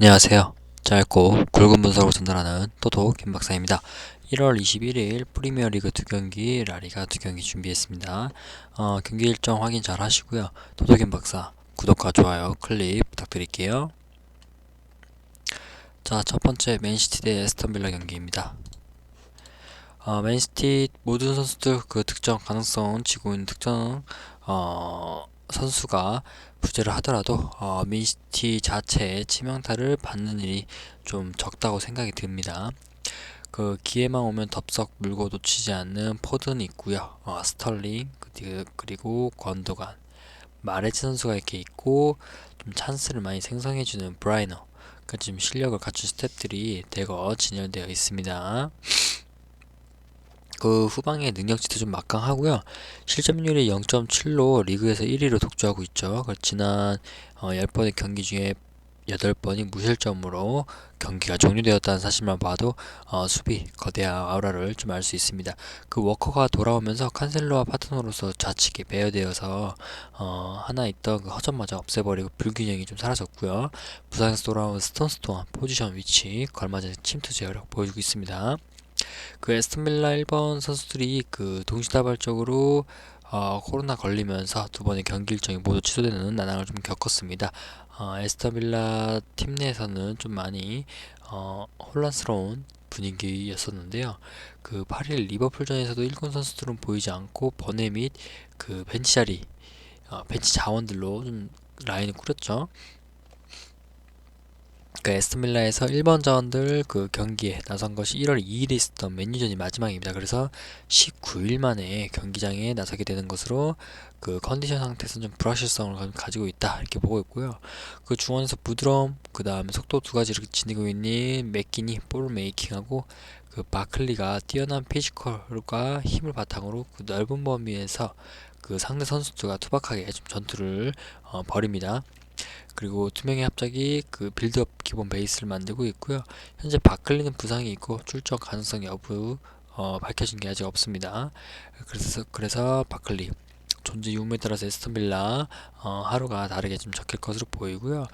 안녕하세요. 짧고 굵은 분석을 전달하는 또도 김박사입니다. 1월 21일 프리미어리그 2경기, 라리가 2경기 준비했습니다. 경기 일정 확인 잘 하시고요. 또도 김박사 구독과 좋아요, 클릭 부탁드릴게요. 자, 첫 번째 맨시티 대 에스턴빌라 경기입니다. 맨시티 모든 선수들 그 득점 가능성 지고 있는 득점 선수가 부재를 하더라도 맨시티 자체의 치명타를 받는 일이 좀 적다고 생각이 듭니다. 그 기회만 오면 덥석 물고 놓치지 않는 포든이 있고요. 스털링 그리고 권도간, 마레즈 선수가 이렇게 있고 좀 찬스를 많이 생성해주는 브라이너. 그 지금 실력을 갖춘 스태프들이 대거 진열되어 있습니다. 그 후방의 능력치도 좀 막강하고요. 실점률이 0.7로 리그에서 1위로 독주하고 있죠. 지난 10번의 경기 중에 8번이 무실점으로 경기가 종료되었다는 사실만 봐도 수비 거대한 아우라를 좀 알 수 있습니다. 그 워커가 돌아오면서 칸셀로와 파트너로서 좌측에 배열되어서 하나 있던 그 허점마저 없애버리고 불균형이 좀 사라졌고요. 부상에서 돌아온 스톤스 또한 포지션 위치 걸맞은 침투 제어력 보여주고 있습니다. 그 에스턴빌라 1번 선수들이 그 동시다발적으로 코로나 걸리면서 두 번의 경기 일정이 모두 취소되는 난항을 좀 겪었습니다. 에스턴빌라 팀 내에서는 좀 많이 혼란스러운 분위기였었는데요. 그 8일 리버풀전에서도 일군 선수들은 보이지 않고 버네 및 그 벤치 자리, 벤치 자원들로 좀 라인을 꾸렸죠. 그 에스턴빌라에서 1번 자원들 그 경기에 나선 것이 1월 2일에 있었던 맨유전이 마지막입니다. 그래서 19일 만에 경기장에 나서게 되는 것으로 그 컨디션 상태에서 좀 불확실성을 가지고 있다 이렇게 보고 있고요. 그 중원에서 부드러움, 그 다음에 속도 두 가지를 지니고 있는 맥기니 볼 메이킹하고 그 바클리가 뛰어난 피지컬과 힘을 바탕으로 그 넓은 범위에서 그 상대 선수들과 투박하게 좀 전투를 벌입니다. 그리고 두 명의 합작이 그 빌드업 기본 베이스를 만들고 있고요. 현재 바클리는 부상이 있고 출전 가능성 여부 밝혀진 게 아직 없습니다. 그래서 바클리 존재 유무에 따라서 에스턴빌라 하루가 다르게 좀 적힐 것으로 보이고요.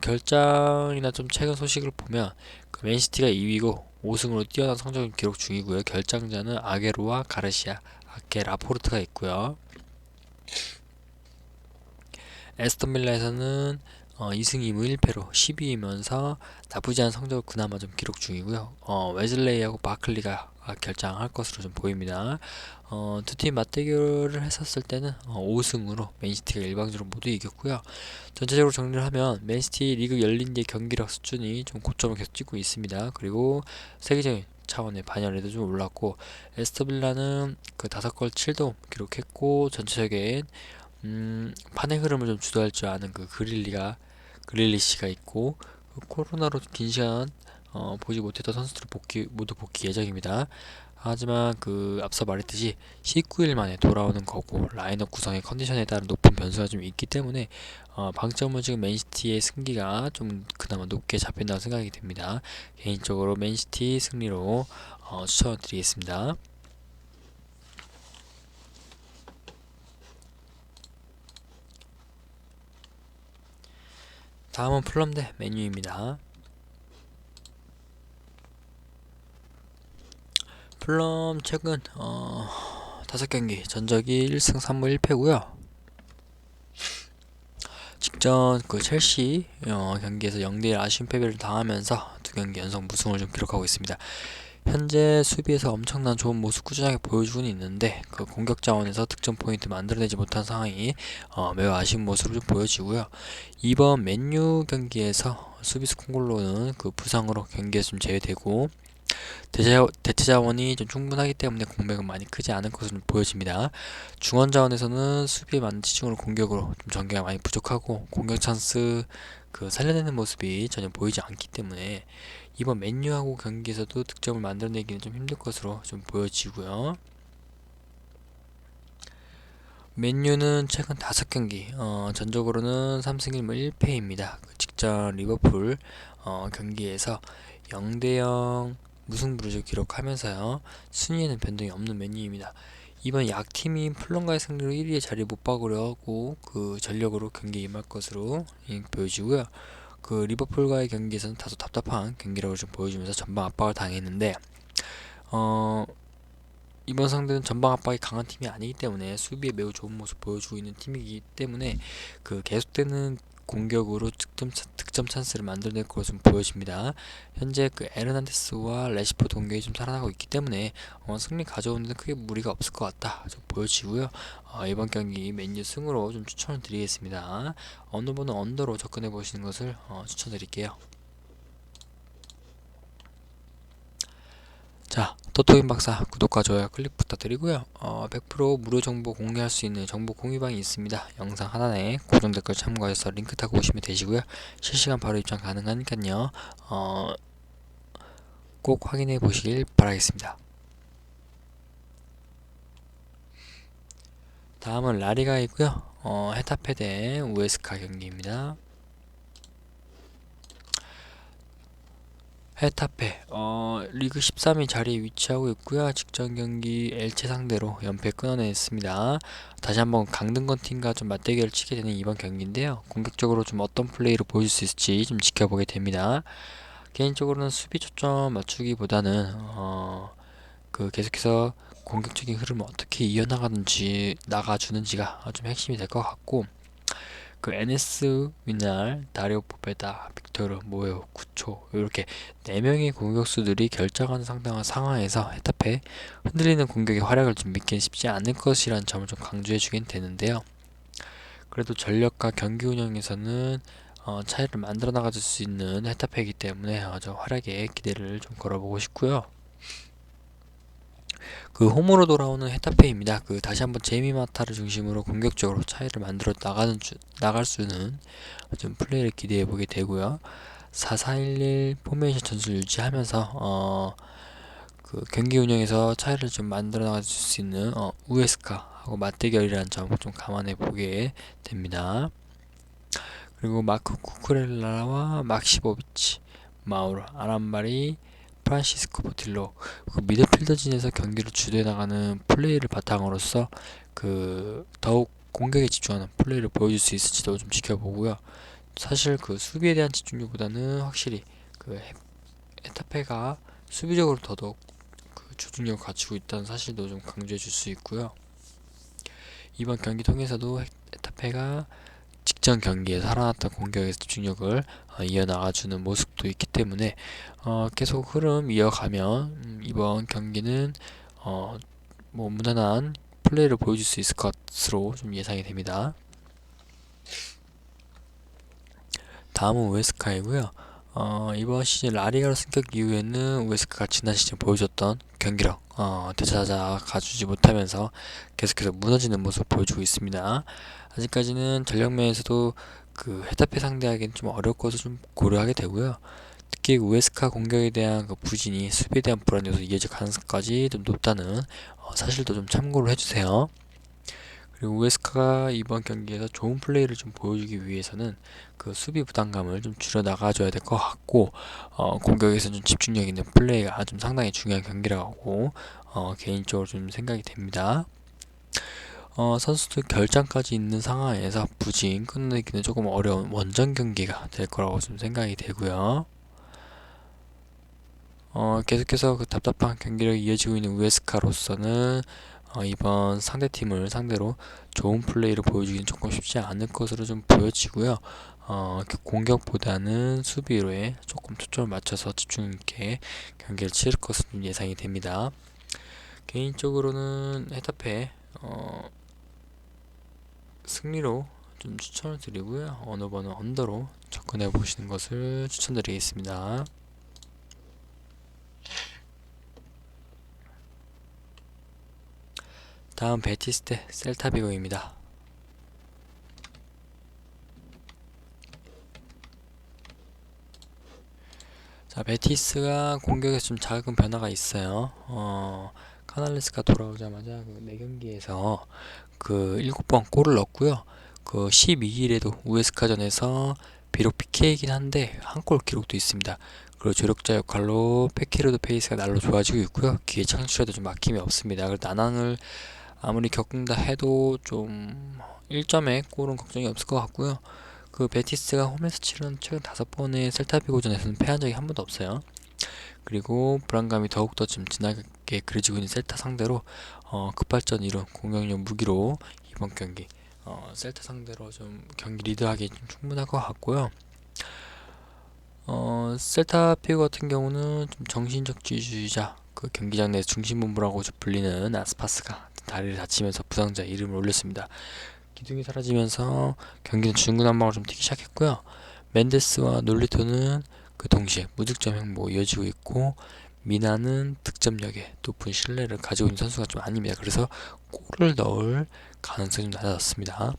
결장이나 좀 최근 소식을 보면 그 맨시티가 2위고 5승으로 뛰어난 성적을 기록 중이고요. 결장자는 아게로와 가르시아, 아케 라포르트가 있고요. 에스턴빌라에서는 2승 2무 1패로 10위이면서 나쁘지 않은 성적을 그나마 좀 기록 중이고요. 웨즐레이하고 바클리가 결장할 것으로 좀 보입니다. 두 팀 맞대결을 했었을 때는 5승으로 맨시티가 일방적으로 모두 이겼고요. 전체적으로 정리를 하면 맨시티 리그 열린 뒤 경기력 수준이 좀 고점을 계속 찍고 있습니다. 그리고 세계적인 차원의 반열에도 좀 올랐고 에스턴빌라는 그 5골 7도움 기록했고 전체적인 판의 흐름을 좀 주도할 줄 아는 그 그릴리시가 있고 그 코로나로 긴 시간 보지 못했던 선수들 모두 복귀 예정입니다. 하지만 그 앞서 말했듯이 19일 만에 돌아오는 거고 라인업 구성의 컨디션에 따른 높은 변수가 좀 있기 때문에 방점은 지금 맨시티의 승기가 좀 그나마 높게 잡힌다고 생각이 듭니다. 개인적으로 맨시티 승리로 추천을 드리겠습니다. 다음은 풀럼 대 맨유입니다. 풀럼 최근 5경기 전적이 1승 3무 1패고요. 직전 그 첼시 경기에서 0대1 아쉬운 패배를 당하면서 2경기 연속 무승을 좀 기록하고 있습니다. 현재 수비에서 엄청난 좋은 모습 꾸준하게 보여주고는 있는데 그 공격 자원에서 득점 포인트 만들어내지 못한 상황이 매우 아쉬운 모습을 좀 보여지고요. 이번 맨유 경기에서 수비수 콩골로는 그 부상으로 경기에서 좀 제외되고 대체 자원이 좀 충분하기 때문에 공백은 많이 크지 않을 것으로 보여집니다. 중원 자원에서는 수비에 맞는 지중으로 공격으로 좀 전개가 많이 부족하고 공격 찬스 그 살려내는 모습이 전혀 보이지 않기 때문에 이번 맨유하고 경기에서도 득점을 만들어내기는 좀 힘들 것으로 좀 보여지고요. 맨유는 최근 5경기 전적으로는 3승 1무 1패입니다. 그 직전 리버풀 경기에서 0대0 무승부를 기록하면서요. 순위에는 변동이 없는 맨유입니다. 이번 약팀인 플럼과의 승리로 1위의 자리 못 박으려 하고 그 전력으로 경기에 임할 것으로 보여지고요. 그 리버풀과의 경기에서는 다소 답답한 경기력을 좀 보여주면서 전방 압박을 당했는데 어, 이번 상대는 전방 압박이 강한 팀이 아니기 때문에 수비에 매우 좋은 모습 보여주고 있는 팀이기 때문에 그 계속되는 공격으로 득점 찬스를 만들어낼 것으로 보여집니다. 현재 그 에르난데스와 레시포드 공격이 좀 살아나고 있기 때문에 승리 가져오는 데 크게 무리가 없을 것 같다 좀 보여지고요. 이번 경기 맨유 승으로 좀 추천을 드리겠습니다. 어느 분은 언더로 접근해 보시는 것을 추천드릴게요. 자, 토토인 박사 구독과 좋아요 클릭 부탁드리고요. 100% 무료 정보 공유할 수 있는 정보 공유방이 있습니다. 영상 하단에 고정 댓글 참고하셔서 링크 타고 오시면 되시고요. 실시간 바로 입장 가능하니까요. 꼭 확인해 보시길 바라겠습니다. 다음은 라리가이고요. 헤타페 대 우에스카 경기입니다. 헤타페 리그 13위 자리에 위치하고 있고요. 직전 경기 엘체 상대로 연패 끊어냈습니다. 다시 한번 강등권 팀과 좀 맞대결을 치게 되는 이번 경기인데요. 공격적으로 좀 어떤 플레이를 보여줄 수 있을지 좀 지켜보게 됩니다. 개인적으로는 수비 초점 맞추기보다는 그 계속해서 공격적인 흐름을 어떻게 나가주는지가 좀 핵심이 될 것 같고, 그 NS 위날, 다리오 포베다, 빅토르, 모에오, 구초 이렇게 4명의 공격수들이 결정하는 상당한 상황에서 헤타페 흔들리는 공격의 활약을 좀 믿기는 쉽지 않을 것이라는 점을 좀 강조해 주긴 되는데요. 그래도 전력과 경기 운영에서는 차이를 만들어 나가줄 수 있는 헤타페이기 때문에 저 활약에 기대를 좀 걸어보고 싶고요. 그 홈으로 돌아오는 헤타페입니다. 그 다시 한번 제이미마타를 중심으로 공격적으로 차이를 만들어 나갈 수는 좀 플레이를 기대해 보게 되고요. 4-4-1-1 포메이션 전술 유지하면서 그 경기 운영에서 차이를 좀 만들어 나갈 수 있는 우에스카하고 맞대결이라는 점을 좀 감안해 보게 됩니다. 그리고 마크 쿠쿠렐라와 막시보비치, 마우르, 아람바리, 프란시스코 보틸로 그 미드필더진에서 경기를 주도해 나가는 플레이를 바탕으로서 그 더욱 공격에 집중하는 플레이를 보여줄 수 있을지도 좀 지켜보고요. 사실 그 수비에 대한 집중력보다는 확실히 그 에타페가 수비적으로 더더욱 그 조직력을 갖추고 있다는 사실도 좀 강조해 줄 수 있고요. 이번 경기 통해서도 에타페가 직전 경기에 살아났던 공격에서 집중력을 이어나가주는 모습도 있기 때문에 계속 흐름 이어가면 이번 경기는 뭐 무난한 플레이를 보여줄 수 있을 것으로 좀 예상이 됩니다. 다음은 우에스카이고요. 이번 시즌 라리가로 승격 이후에는 우에스카가 지난 시즌 보여줬던 경기력 되찾아 가주지 못하면서 계속해서 무너지는 모습을 보여주고 있습니다. 아직까지는 전력면에서도 그 헤타페 상대하기는 좀 어려울 것을 좀 고려하게 되고요. 특히 우에스카 공격에 대한 그 부진이 수비에 대한 불안 요소 이어질 가능성까지 좀 높다는 사실도 좀 참고를 해주세요. 그리고 우에스카가 이번 경기에서 좋은 플레이를 좀 보여주기 위해서는 그 수비 부담감을 좀 줄여 나가줘야 될 것 같고, 공격에서 좀 집중력 있는 플레이가 좀 상당히 중요한 경기라고 개인적으로 좀 생각이 됩니다. 선수들 결장까지 있는 상황에서 부진 끝내기는 조금 어려운 원정 경기가 될 거라고 좀 생각이 되고요. 계속해서 그 답답한 경기력이 이어지고 있는 우에스카로서는 이번 상대팀을 상대로 좋은 플레이를 보여주기는 조금 쉽지 않을 것으로 좀 보여지고요. 공격보다는 수비로에 조금 초점을 맞춰서 집중 있게 경기를 치를 것으로 좀 예상이 됩니다. 개인적으로는 헤타페 승리로 좀 추천을 드리고요. 어느 번호 언더로 접근해 보시는 것을 추천드리겠습니다. 다음 베티스 대 셀타비고입니다. 자, 베티스가 공격에서 좀 작은 변화가 있어요. 카날레스가 돌아오자마자 그 4경기에서 그 7번 골을 넣었고요. 그 12일에도 우에스카전에서 비록 PK이긴 한데 한 골 기록도 있습니다. 그리고 조력자 역할로 페키르도 페이스가 날로 좋아지고 있고요. 기회 창출에도 좀 막힘이 없습니다. 그래서 난항을 아무리 겪는다 해도 좀 1점의 골은 걱정이 없을 것 같고요. 그 베티스가 홈에서 치른 최근 5번의 셀타비고전에서는 패한 적이 한 번도 없어요. 그리고 불안감이 더욱더 좀 진하게 그려지고 있는 셀타 상대로 급발전 이룬 공격력 무기로 이번 경기 셀타 상대로 좀 경기 리드하기 좀 충분할 것 같고요. 셀타 피고 같은 경우는 좀 정신적 지주의자, 그 경기장 내 중심본부라고 불리는 아스파스가 다리를 다치면서 부상자 이름을 올렸습니다. 기둥이 사라지면서 경기는 중구난방으로 좀 튀기 시작했고요. 멘데스와 놀리토는 그 동시에 무득점 행보 이어지고 있고, 미나는 득점력에 높은 신뢰를 가지고 있는 선수가 좀 아닙니다. 그래서 골을 넣을 가능성이 좀 낮아졌습니다.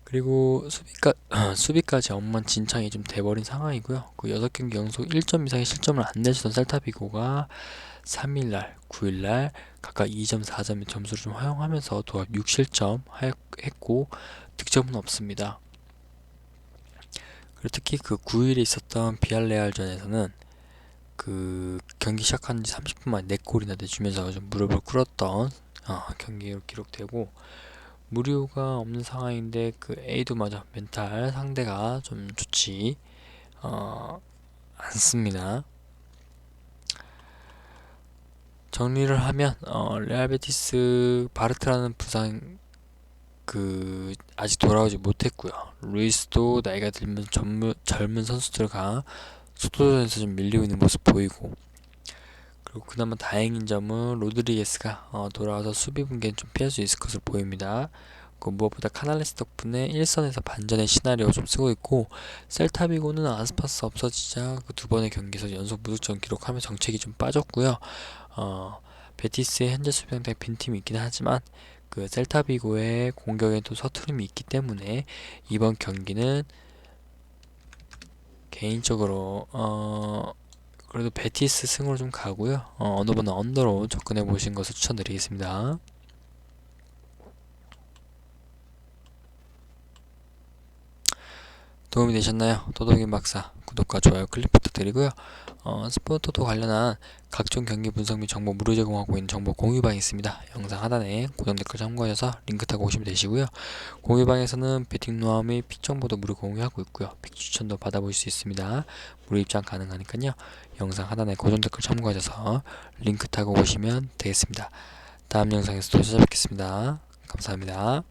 그리고 수비까지 엉망진창이 좀 돼버린 상황이고요. 그 6경기 연속 1점 이상의 실점을 안 내주던 셀타비고가 3일날, 9일날 각각 2점, 4점의 점수를 좀 허용하면서 도합 6실점 했고 득점은 없습니다. 그리고 특히 그 9일에 있었던 비알레알전에서는 그 경기 시작한 지 30분 만에 4골이나 내주면서 좀 무릎을 꿇었던 경기로 기록되고, 무리우가 없는 상황인데 그 에이도마저 멘탈 상대가 좀 좋지 않습니다. 정리를 하면 레알 베티스 바르트라는 부상 그 아직 돌아오지 못했고요. 루이스도 나이가 들면 젊은 선수들과 속도전에서 좀 밀리고 있는 모습 보이고, 그리고 그나마 다행인 점은 로드리게스가 돌아와서 수비 붕괴는 좀 피할 수 있을 것으로 보입니다. 그 무엇보다 카날레스 덕분에 1선에서 반전의 시나리오 좀 쓰고 있고, 셀타비고는 아스파스 없어지자 그 2번의 경기에서 연속 무득점 기록하며 정책이 좀 빠졌고요. 베티스의 현재 수비 상당히 빈틈이 있긴 하지만 그 셀타비고의 공격에도 서투름이 있기 때문에 이번 경기는 개인적으로 그래도 베티스 승으로 좀 가고요. 어느 번은 언더로 접근해 보신 것을 추천드리겠습니다. 도움이 되셨나요? 도덕인 박사 구독과 좋아요 클릭 부탁드리고요. 스포츠토토 관련한 각종 경기 분석 및 정보 무료 제공하고 있는 정보 공유방이 있습니다. 영상 하단에 고정 댓글 참고하셔서 링크 타고 오시면 되시고요. 공유방에서는 베팅 노하우 및 픽 정보도 무료 공유하고 있고요. 픽 추천도 받아보실 수 있습니다. 무료 입장 가능하니까요. 영상 하단에 고정 댓글 참고하셔서 링크 타고 오시면 되겠습니다. 다음 영상에서 또 찾아뵙겠습니다. 감사합니다.